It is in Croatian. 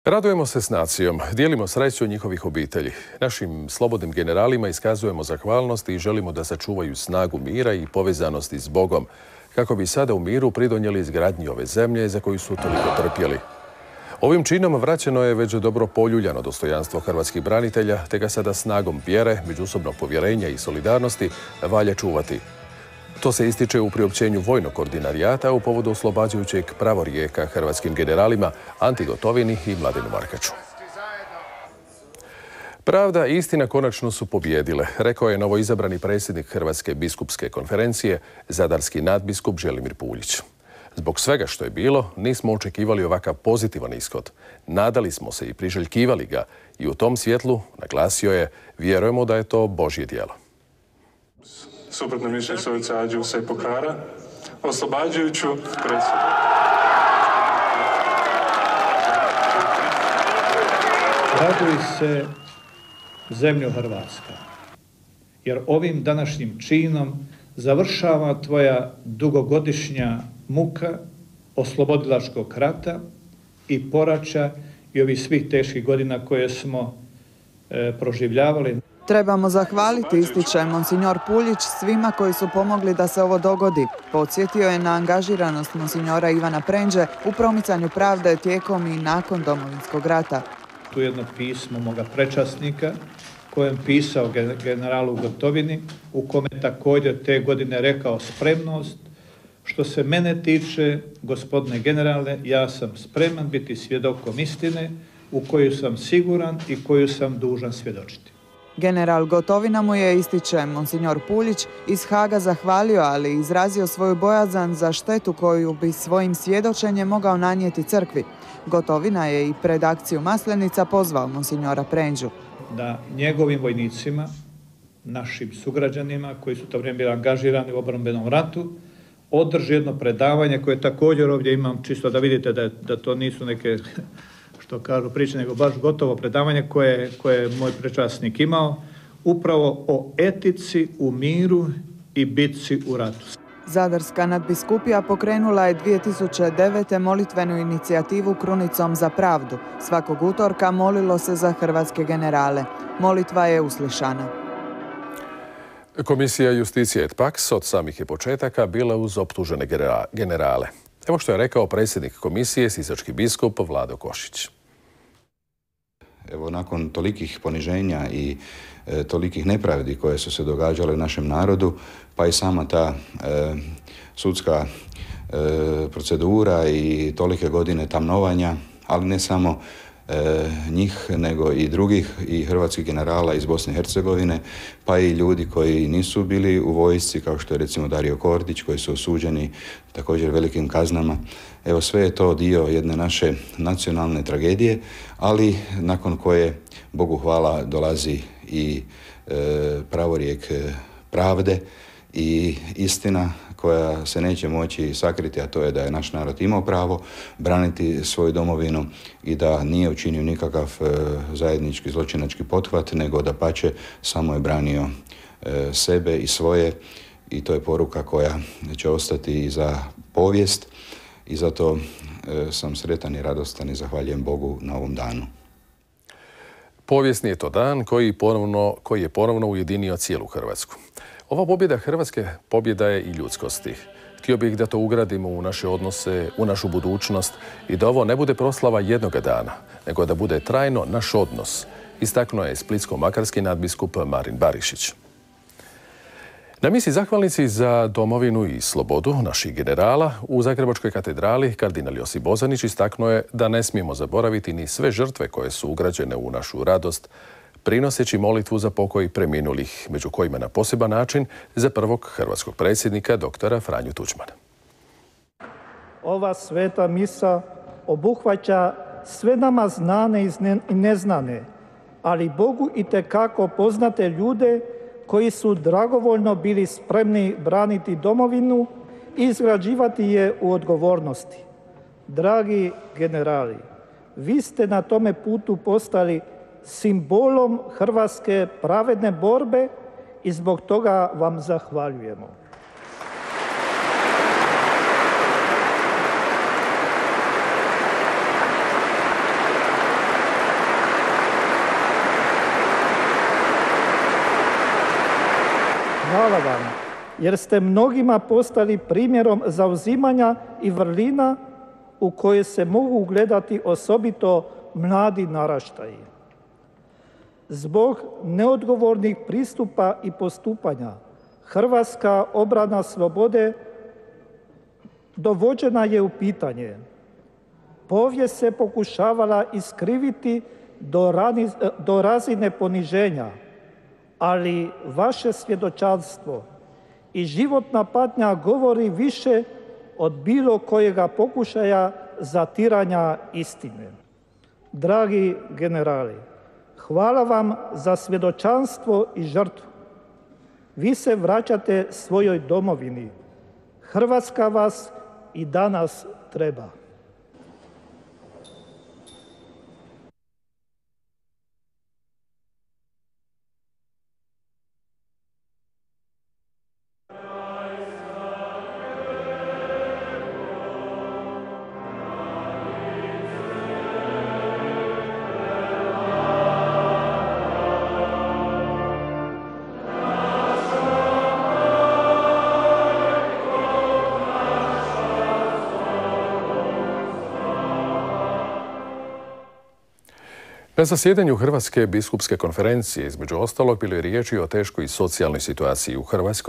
Radujemo se s nacijom, dijelimo sreću njihovih obitelji. Našim slobodnim generalima iskazujemo zahvalnost i želimo da sačuvaju snagu mira i povezanosti s Bogom, kako bi sada u miru pridonijeli izgradnji ove zemlje za koju su toliko trpjeli. Ovim činom vraćeno je već dobro poljuljano dostojanstvo hrvatskih branitelja, te ga sada snagom vjere, međusobnog povjerenja i solidarnosti valja čuvati. To se ističe u priopćenju vojnog ordinarijata u povodu oslobađajućeg pravorijeka hrvatskim generalima Anti Gotovini i Mladenu Markaču. Pravda i istina konačno su pobijedile, rekao je novoizabrani predsjednik Hrvatske biskupske konferencije, zadarski nadbiskup Želimir Puljić. Zbog svega što je bilo, nismo očekivali ovakav pozitivan ishod. Nadali smo se i priželjkivali ga i u tom svjetlu, naglasio je, vjerujemo da je to Božje djelo. Suprotno mišljenje Sovica Adžiusa i Pokara, oslobađajuću presudu. Raduj se, zemljo Hrvatska, jer ovim današnjim činom završava tvoja dugogodišnja muka oslobodilačkog rata i poraća i ovih svih teških godina koje smo proživljavali. Trebamo zahvaliti, ističe monsignor Puljić, svima koji su pomogli da se ovo dogodi. Podsjetio je na angažiranost monsignora Ivana Prendže u promicanju pravde tijekom i nakon Domovinskog rata. Tu je jedno pismo moga prečasnika kojem pisao generalu Gotovini, u kome također te godine rekao spremnost. Što se mene tiče, gospodine generale, ja sam spreman biti svjedokom istine u koju sam siguran i koju sam dužan svjedočiti. General Gotovina mu je, ističe monsignor Puljić, iz Haga zahvalio, ali izrazio svoju bojazan za štetu koju bi svojim svjedočenjem mogao nanijeti crkvi. Gotovina je i pred akciju Maslenica pozvao monsignora Prendžu. Da njegovim vojnicima, našim sugrađanima koji su to vrijeme bili angažirani u obrambenom ratu, održi jedno predavanje koje također ovdje imam, čisto da vidite da to nisu neke, što kažu, priče, nego baš gotovo predavanje koje je moj prečasnik imao, upravo o etici u miru i bitci u ratu. Zadarska nadbiskupija pokrenula je 2009. molitvenu inicijativu Krunicom za pravdu. Svakog utorka molilo se za hrvatske generale. Molitva je uslišana. Komisija Justicije et Pax od samih je početaka bila uz optužene generale. Evo što je rekao predsjednik komisije, sisački biskup Vlado Košić. Evo, nakon tolikih poniženja i tolikih nepravdi koje su se događale našem narodu, pa i sama ta sudska procedura i tolike godine tamnovanja, ali ne samo njih, nego i drugih, i hrvatskih generala iz Bosne i Hercegovine, pa i ljudi koji nisu bili u vojsci, kao što je recimo Dario Kordić, koji su osuđeni također velikim kaznama. Evo, sve je to dio jedne naše nacionalne tragedije, ali nakon koje, Bogu hvala, dolazi i pravorijek pravde i istina koja se neće moći sakriti, a to je da je naš narod imao pravo braniti svoju domovinu i da nije učinio nikakav zajednički zločinački pothvat, nego dapače samo je branio sebe i svoje, i to je poruka koja će ostati i za povijest, i zato sam sretan i radostan i zahvaljujem Bogu na ovom danu. Povijesni je to dan koji je ponovno ujedinio cijelu Hrvatsku. Ova pobjeda Hrvatske pobjeda je i ljudskosti. Htio bih da to ugradimo u naše odnose, u našu budućnost i da ovo ne bude proslava jednoga dana, nego da bude trajno naš odnos, istaknuo je splitsko-makarski nadbiskup Marin Barišić. Na misi zahvalnici za domovinu i slobodu naših generala u Zagrebačkoj katedrali kardinal Josip Bozanić istaknuo je da ne smijemo zaboraviti ni sve žrtve koje su ugrađene u našu radost, prinoseći molitvu za pokoj preminulih, među kojima na poseban način za prvog hrvatskog predsjednika doktora Franju Tuđmana. Ova sveta misa obuhvaća sve nama znane i neznane, ali Bogu itekako poznate ljude koji su dragovoljno bili spremni braniti domovinu i izgrađivati je u odgovornosti. Dragi generali, vi ste na tome putu postali simbolom hrvatske pravedne borbe i zbog toga vam zahvaljujemo. hvala vam, jer ste mnogima postali primjerom zauzimanja i vrlina u koje se mogu ugledati osobito mladi naraštaji. Zbog neodgovornih pristupa i postupanja, hrvatska obrana slobode dovođena je u pitanje. Povijest se pokušavala iskriviti do razine poniženja, ali vaše svjedočanstvo i životna patnja govori više od bilo kojega pokušaja zatiranja istine. Dragi generali, hvala vam za svjedočanstvo i žrtvu. Vi se vraćate svojoj domovini. Hrvatska vas i danas treba. Na zasjedanju Hrvatske biskupske konferencije, između ostalog, bilo je riječi o teškoj socijalnoj situaciji u Hrvatskoj.